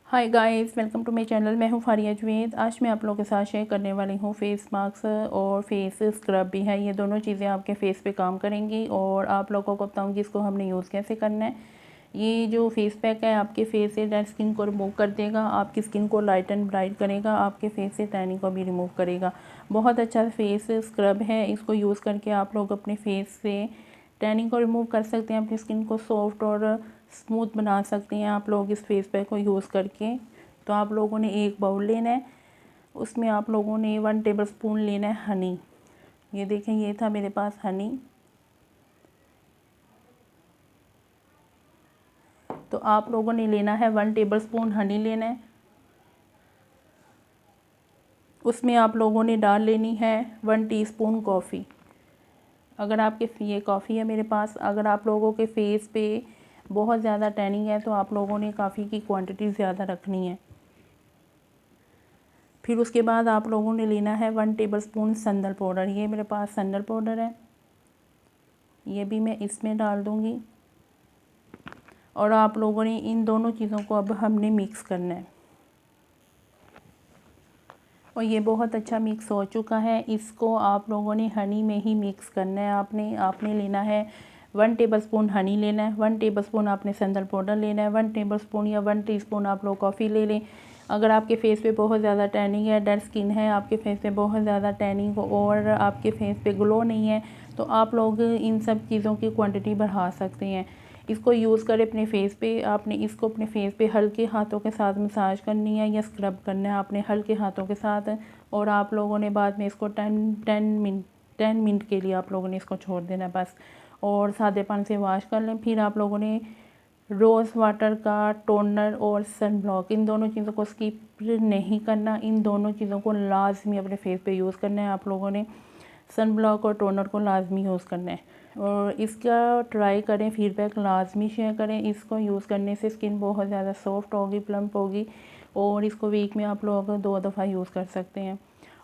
Hi guys, welcome to my channel. मैं हूँ फारिया जवेद। आज मैं आप लोगों के साथ शेयर करने वाली हूँ फेस मास्क और फेस स्क्रब भी है। ये दोनों चीज़ें आपके फेस पे काम करेंगी और आप लोगों को बताऊँगी इसको हमने यूज़ कैसे करना है। ये जो फेस पैक है आपके फेस से डेड स्किन को रिमूव कर देगा, आपकी स्किन को लाइट एंड ब्राइट करेगा, आपके फेस से टैनिंग को भी रिमूव करेगा। बहुत अच्छा फेस स्क्रब है। इसको यूज़ करके आप लोग अपने फेस से टैनिंग को रिमूव कर सकते हैं, अपनी स्किन को सॉफ्ट और स्मूथ बना सकते हैं आप लोग इस फेस पैक को यूज़ करके। तो आप लोगों ने एक बाउल लेना है, उसमें आप लोगों ने 1 टेबलस्पून लेना है हनी। ये देखें, ये था मेरे पास हनी। तो आप लोगों ने लेना है 1 टेबलस्पून हनी लेना है। उसमें आप लोगों ने डाल लेनी है 1 टीस्पून कॉफ़ी। अगर आपके ये कॉफ़ी है मेरे पास, अगर आप लोगों के फेस पे बहुत ज़्यादा टैनिंग है तो आप लोगों ने कॉफ़ी की क्वांटिटी ज़्यादा रखनी है। फिर उसके बाद आप लोगों ने लेना है 1 टेबलस्पून संदल पाउडर। ये मेरे पास संदल पाउडर है, ये भी मैं इसमें डाल दूँगी। और आप लोगों ने इन दोनों चीज़ों को अब हमने मिक्स करना है और ये बहुत अच्छा मिक्स हो चुका है। इसको आप लोगों ने हनी में ही मिक्स करना है। आपने लेना है 1 टेबलस्पून हनी लेना है, 1 टेबलस्पून आपने संदल पाउडर लेना है, 1 टेबलस्पून या 1 टीस्पून आप लोग कॉफ़ी ले लें। अगर आपके फेस पे बहुत ज़्यादा टैनिंग है, डेड स्किन है, आपके फेस पे बहुत ज़्यादा टैनिंग और आपके फेस पे ग्लो नहीं है, तो आप लोग इन सब चीज़ों की क्वांटिटी बढ़ा सकते हैं। इसको यूज़ करें अपने फेस पे। आपने इसको अपने फेस पे हल्के हाथों के साथ मसाज करनी है या स्क्रब करना है आपने हल्के हाथों के साथ। और आप लोगों ने बाद में इसको 10 मिनट के लिए आप लोगों ने इसको छोड़ देना है बस। और सादे पानी से वॉश कर लें। फिर आप लोगों ने रोज़ वाटर का टोनर और सन ब्लॉक, इन दोनों चीज़ों को स्किप नहीं करना। इन दोनों चीज़ों को लाजमी अपने फेस पे यूज़ करना है। आप लोगों ने सन ब्लॉक और टोनर को लाजमी यूज़ करना है और इसका ट्राई करें, फीडबैक लाजमी शेयर करें। इसको यूज़ करने से स्किन बहुत ज़्यादा सॉफ्ट होगी, प्लम्प होगी और इसको वीक में आप लोग 2 दफ़ा यूज़ कर सकते हैं।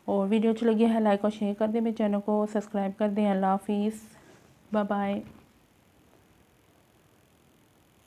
और वीडियो अच्छी लगी है लाइक और शेयर कर दें, मेरे चैनल को सब्सक्राइब कर दें। अल्लाह हाफिज़, बाय बाय।